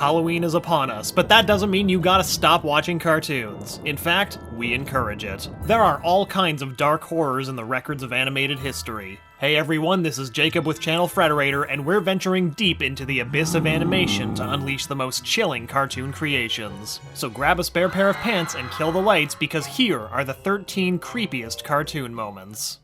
Halloween is upon us, but that doesn't mean you gotta stop watching cartoons. In fact, we encourage it. There are all kinds of dark horrors in the records of animated history. Hey everyone, this is Jacob with Channel Frederator, and we're venturing deep into the abyss of animation to unleash the most chilling cartoon creations. So grab a spare pair of pants and kill the lights, because here are the 13 creepiest cartoon moments.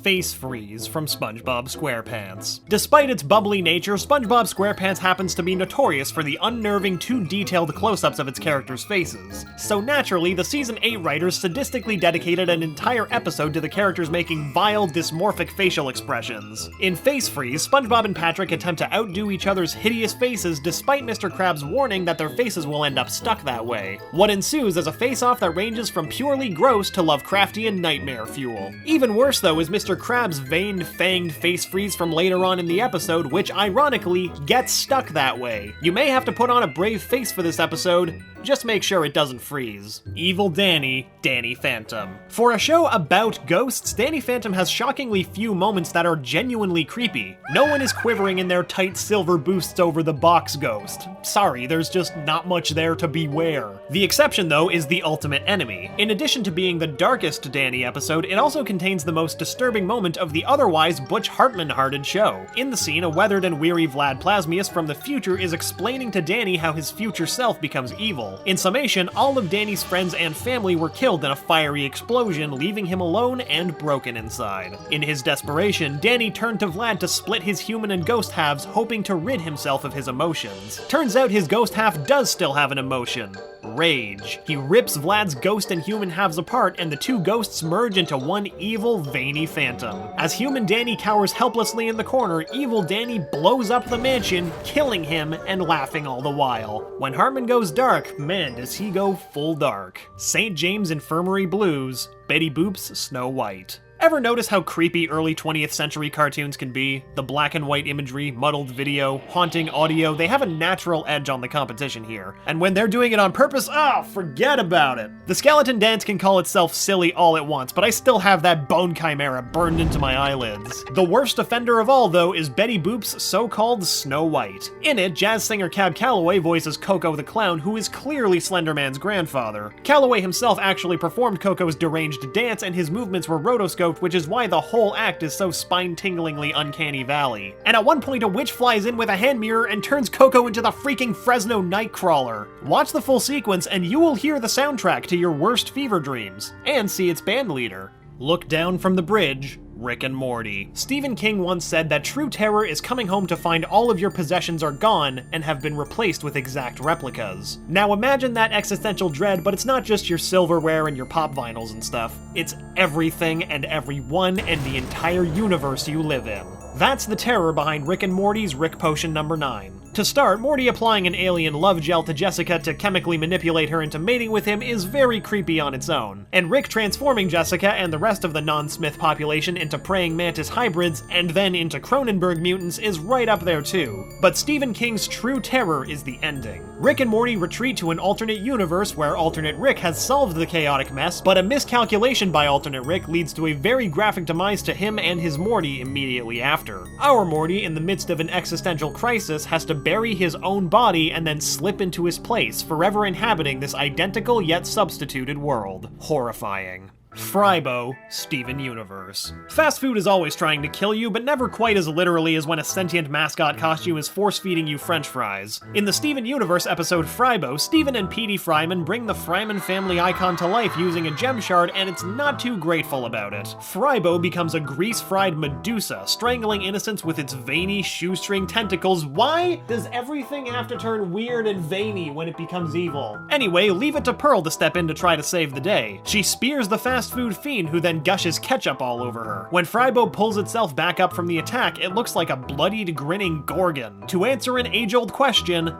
Face freeze from SpongeBob SquarePants. Despite its bubbly nature, SpongeBob SquarePants happens to be notorious for the unnerving, too detailed close-ups of its characters' faces. So naturally, the Season 8 writers sadistically dedicated an entire episode to the characters making vile, dysmorphic facial expressions. In Face Freeze, SpongeBob and Patrick attempt to outdo each other's hideous faces despite Mr. Krabs' warning that their faces will end up stuck that way. What ensues is a face-off that ranges from purely gross to Lovecraftian nightmare fuel. Even worse though is Mr. Krabs' veined, fanged face freeze from later on in the episode, which ironically gets stuck that way. You may have to put on a brave face for this episode, just make sure it doesn't freeze. Evil Danny, Danny Phantom. For a show about ghosts, Danny Phantom has shockingly few moments that are genuinely creepy. No one is quivering in their tight silver boosts over the box ghost. Sorry, there's just not much there to beware. The exception though is the ultimate enemy. In addition to being the darkest Danny episode, it also contains the most disturbing moment of the otherwise Butch Hartman-hearted show. In the scene, a weathered and weary Vlad Plasmius from the future is explaining to Danny how his future self becomes evil. In summation, all of Danny's friends and family were killed in a fiery explosion, leaving him alone and broken inside. In his desperation, Danny turned to Vlad to split his human and ghost halves, hoping to rid himself of his emotions. Turns out his ghost half does still have an emotion. Rage. He rips Vlad's ghost and human halves apart, and the two ghosts merge into one evil, veiny phantom. As human Danny cowers helplessly in the corner, evil Danny blows up the mansion, killing him and laughing all the while. When Hartman goes dark, man does he go full dark. St. James Infirmary Blues, Betty Boop's Snow White. Ever notice how creepy early 20th century cartoons can be? The black and white imagery, muddled video, haunting audio, they have a natural edge on the competition here. And when they're doing it on purpose, forget about it. The skeleton dance can call itself silly all it wants, but I still have that bone chimera burned into my eyelids. The worst offender of all, though, is Betty Boop's so-called Snow White. In it, jazz singer Cab Calloway voices Coco the Clown, who is clearly Slenderman's grandfather. Calloway himself actually performed Coco's deranged dance, and his movements were rotoscoped, which is why the whole act is so spine-tinglingly uncanny valley. And at one point, a witch flies in with a hand mirror and turns Coco into the freaking Fresno Nightcrawler. Watch the full sequence and you will hear the soundtrack to your worst fever dreams, and see its band leader. Look down from the bridge, Rick and Morty. Stephen King once said that true terror is coming home to find all of your possessions are gone and have been replaced with exact replicas. Now imagine that existential dread, but it's not just your silverware and your pop vinyls and stuff. It's everything and everyone and the entire universe you live in. That's the terror behind Rick and Morty's Rick Potion number 9. To start, Morty applying an alien love gel to Jessica to chemically manipulate her into mating with him is very creepy on its own. And Rick transforming Jessica and the rest of the non-Smith population into praying mantis hybrids and then into Cronenberg mutants is right up there too. But Stephen King's true terror is the ending. Rick and Morty retreat to an alternate universe where alternate Rick has solved the chaotic mess, but a miscalculation by alternate Rick leads to a very graphic demise to him and his Morty immediately after. Our Morty, in the midst of an existential crisis, has to bury his own body and then slip into his place, forever inhabiting this identical yet substituted world. Horrifying. Frybo, Steven Universe. Fast food is always trying to kill you, but never quite as literally as when a sentient mascot costume is force-feeding you french fries. In the Steven Universe episode Frybo, Steven and Petey Fryman bring the Fryman family icon to life using a gem shard, and it's not too grateful about it. Frybo becomes a grease-fried Medusa, strangling innocents with its veiny shoestring tentacles. Why does everything have to turn weird and veiny when it becomes evil? Anyway, leave it to Pearl to step in to try to save the day. She spears the fast food fiend, who then gushes ketchup all over her. When Frybo pulls itself back up from the attack, it looks like a bloodied, grinning Gorgon. To answer an age-old question,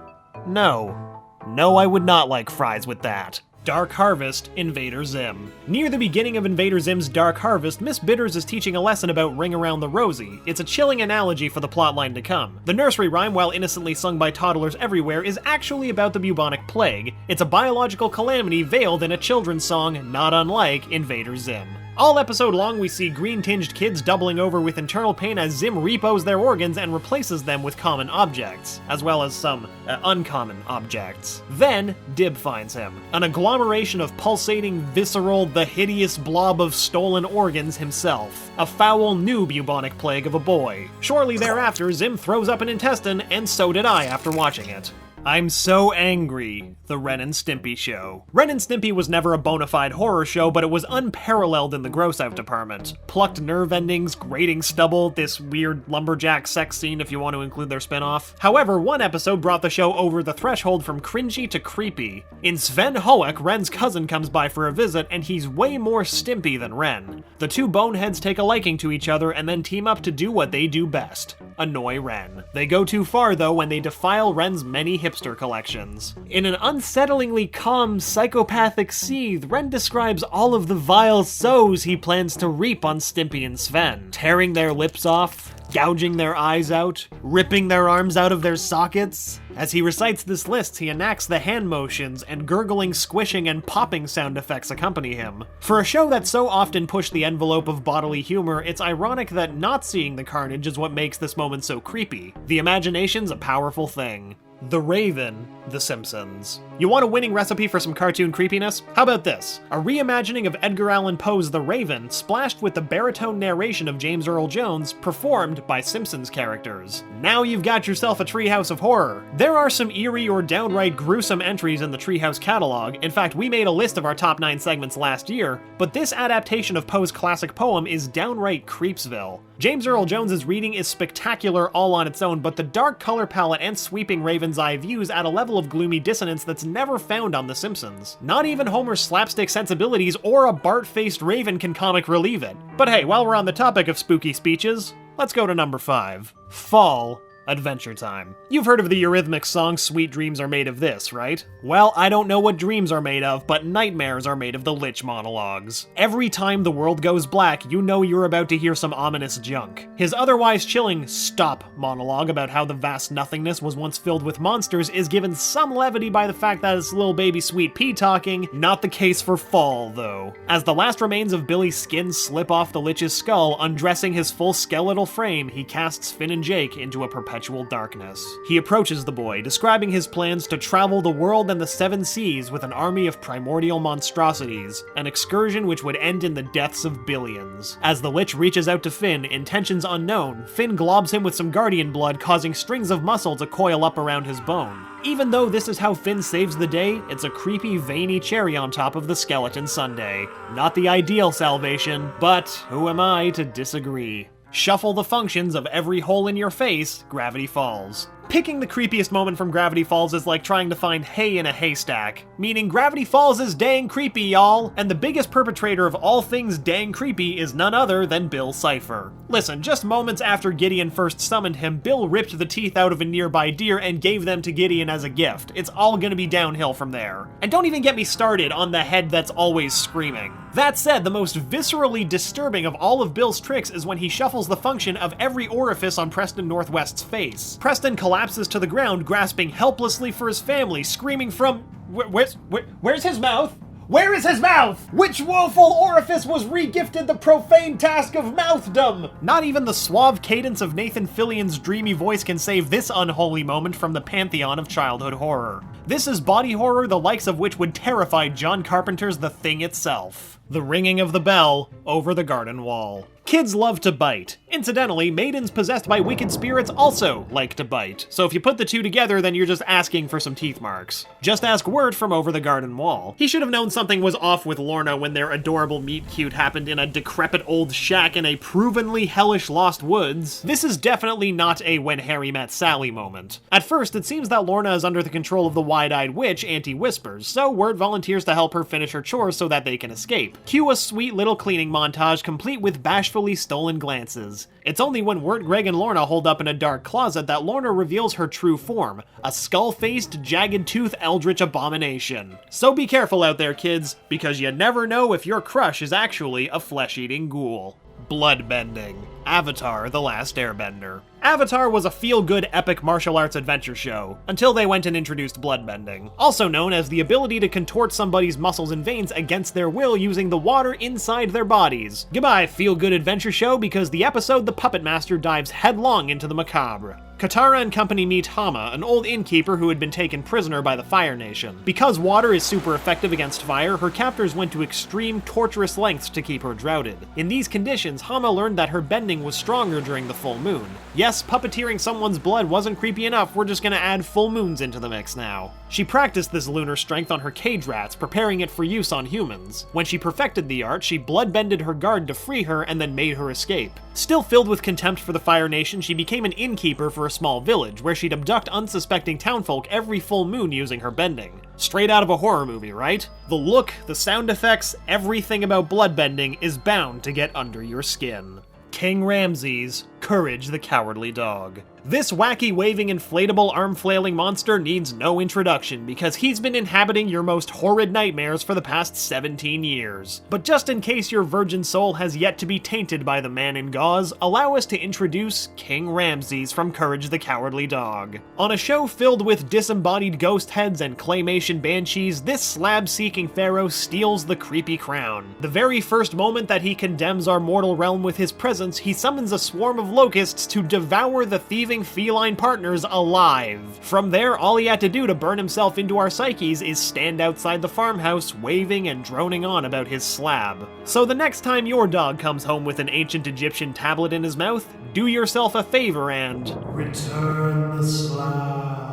no. No, I would not like fries with that. Dark Harvest, Invader Zim. Near the beginning of Invader Zim's Dark Harvest, Miss Bitters is teaching a lesson about Ring Around the Rosie. It's a chilling analogy for the plotline to come. The nursery rhyme, while innocently sung by toddlers everywhere, is actually about the bubonic plague. It's a biological calamity veiled in a children's song, not unlike Invader Zim. All episode long, we see green-tinged kids doubling over with internal pain as Zim repos their organs and replaces them with common objects, as well as some uncommon objects. Then, Dib finds him, an agglomeration of pulsating, visceral, the hideous blob of stolen organs himself. A foul new bubonic plague of a boy. Shortly thereafter, Zim throws up an intestine, and so did I after watching it. I'm So Angry, the Ren and Stimpy show. Ren and Stimpy was never a bona fide horror show, but it was unparalleled in the gross-out department. Plucked nerve endings, grating stubble, this weird lumberjack sex scene if you want to include their spin-off. However, one episode brought the show over the threshold from cringy to creepy. In Sven Hoek, Ren's cousin comes by for a visit, and he's way more Stimpy than Ren. The two boneheads take a liking to each other and then team up to do what they do best: annoy Ren. They go too far, though, when they defile Ren's many hipster collections. In an unsettlingly calm, psychopathic seethe, Ren describes all of the vile sows he plans to reap on Stimpy and Sven. Tearing their lips off, gouging their eyes out, ripping their arms out of their sockets. As he recites this list, he enacts the hand motions, and gurgling, squishing, and popping sound effects accompany him. For a show that so often pushed the envelope of bodily humor, it's ironic that not seeing the carnage is what makes this moment so creepy. The imagination's a powerful thing. The Raven, The Simpsons. You want a winning recipe for some cartoon creepiness? How about this? A reimagining of Edgar Allan Poe's The Raven, splashed with the baritone narration of James Earl Jones, performed by Simpsons characters. Now you've got yourself a treehouse of horror. There are some eerie or downright gruesome entries in the Treehouse catalog. In fact, we made a list of our top 9 segments last year, but this adaptation of Poe's classic poem is downright Creepsville. James Earl Jones's reading is spectacular all on its own, but the dark color palette and sweeping Raven's eye views add a level of gloomy dissonance that's never found on The Simpsons. Not even Homer's slapstick sensibilities or a Bart-faced Raven can comic relieve it. But hey, while we're on the topic of spooky speeches, let's go to number 5. Fall. Adventure Time. You've heard of the Eurythmics song Sweet Dreams Are Made of This, right? Well, I don't know what dreams are made of, but nightmares are made of the Lich monologues. Every time the world goes black, you know you're about to hear some ominous junk. His otherwise chilling Stop monologue about how the vast nothingness was once filled with monsters is given some levity by the fact that it's little baby Sweet Pea talking. Not the case for Fall, though. As the last remains of Billy's skin slip off the Lich's skull, undressing his full skeletal frame, he casts Finn and Jake into a perpetual darkness. He approaches the boy, describing his plans to travel the world and the 7 seas with an army of primordial monstrosities, an excursion which would end in the deaths of billions. As the Lich reaches out to Finn, intentions unknown, Finn globs him with some guardian blood, causing strings of muscle to coil up around his bone. Even though this is how Finn saves the day, it's a creepy, veiny cherry on top of the skeleton sundae. Not the ideal salvation, but who am I to disagree? Shuffle the functions of every hole in your face, Gravity Falls. Picking the creepiest moment from Gravity Falls is like trying to find hay in a haystack. Meaning Gravity Falls is dang creepy, y'all! And the biggest perpetrator of all things dang creepy is none other than Bill Cipher. Listen, just moments after Gideon first summoned him, Bill ripped the teeth out of a nearby deer and gave them to Gideon as a gift. It's all gonna be downhill from there. And don't even get me started on the head that's always screaming. That said, the most viscerally disturbing of all of Bill's tricks is when he shuffles the function of every orifice on Preston Northwest's face. Preston collapses to the ground, grasping helplessly for his family, screaming from... Where's his mouth? Where is his mouth? Which woeful orifice was regifted the profane task of mouthdom? Not even the suave cadence of Nathan Fillion's dreamy voice can save this unholy moment from the pantheon of childhood horror. This is body horror the likes of which would terrify John Carpenter's The Thing itself. The ringing of the bell over the garden wall. Kids love to bite. Incidentally, maidens possessed by wicked spirits also like to bite. So if you put the two together, then you're just asking for some teeth marks. Just ask Wirt from over the garden wall. He should have known something was off with Lorna when their adorable meet cute happened in a decrepit old shack in a provenly hellish lost woods. This is definitely not a When Harry Met Sally moment. At first, it seems that Lorna is under the control of the wide-eyed witch, Auntie Whispers, so Wirt volunteers to help her finish her chores so that they can escape. Cue a sweet little cleaning montage complete with bashfully stolen glances. It's only when Wirt, Greg, and Lorna hold up in a dark closet that Lorna reveals her true form, a skull-faced, jagged-toothed eldritch abomination. So be careful out there, kids, because you never know if your crush is actually a flesh-eating ghoul. Bloodbending. Avatar: The Last Airbender. Avatar was a feel-good epic martial arts adventure show, until they went and introduced bloodbending, also known as the ability to contort somebody's muscles and veins against their will using the water inside their bodies. Goodbye, feel-good adventure show, because the episode The Puppetmaster dives headlong into the macabre. Katara and company meet Hama, an old innkeeper who had been taken prisoner by the Fire Nation. Because water is super effective against fire, her captors went to extreme, torturous lengths to keep her drowning. In these conditions, Hama learned that her bending was stronger during the full moon. Yes, puppeteering someone's blood wasn't creepy enough, we're just gonna add full moons into the mix now. She practiced this lunar strength on her cage rats, preparing it for use on humans. When she perfected the art, she bloodbended her guard to free her and then made her escape. Still filled with contempt for the Fire Nation, she became an innkeeper for a small village, where she'd abduct unsuspecting townfolk every full moon using her bending. Straight out of a horror movie, right? The look, the sound effects, everything about bloodbending is bound to get under your skin. King Ramses, Courage the Cowardly Dog. This wacky waving inflatable arm flailing monster needs no introduction because he's been inhabiting your most horrid nightmares for the past 17 years. But just in case your virgin soul has yet to be tainted by the man in gauze, allow us to introduce King Ramses from Courage the Cowardly Dog. On a show filled with disembodied ghost heads and claymation banshees, this slab-seeking pharaoh steals the creepy crown. The very first moment that he condemns our mortal realm with his presence, he summons a swarm of locusts to devour the thieving feline partners alive. From there, all he had to do to burn himself into our psyches is stand outside the farmhouse, waving and droning on about his slab. So the next time your dog comes home with an ancient Egyptian tablet in his mouth, do yourself a favor and return the slab.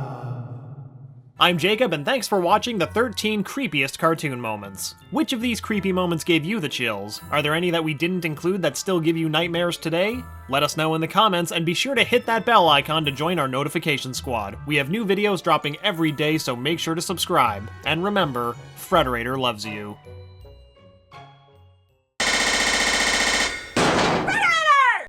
I'm Jacob, and thanks for watching the 13 creepiest cartoon moments. Which of these creepy moments gave you the chills? Are there any that we didn't include that still give you nightmares today? Let us know in the comments, and be sure to hit that bell icon to join our notification squad. We have new videos dropping every day, so make sure to subscribe. And remember, Frederator loves you.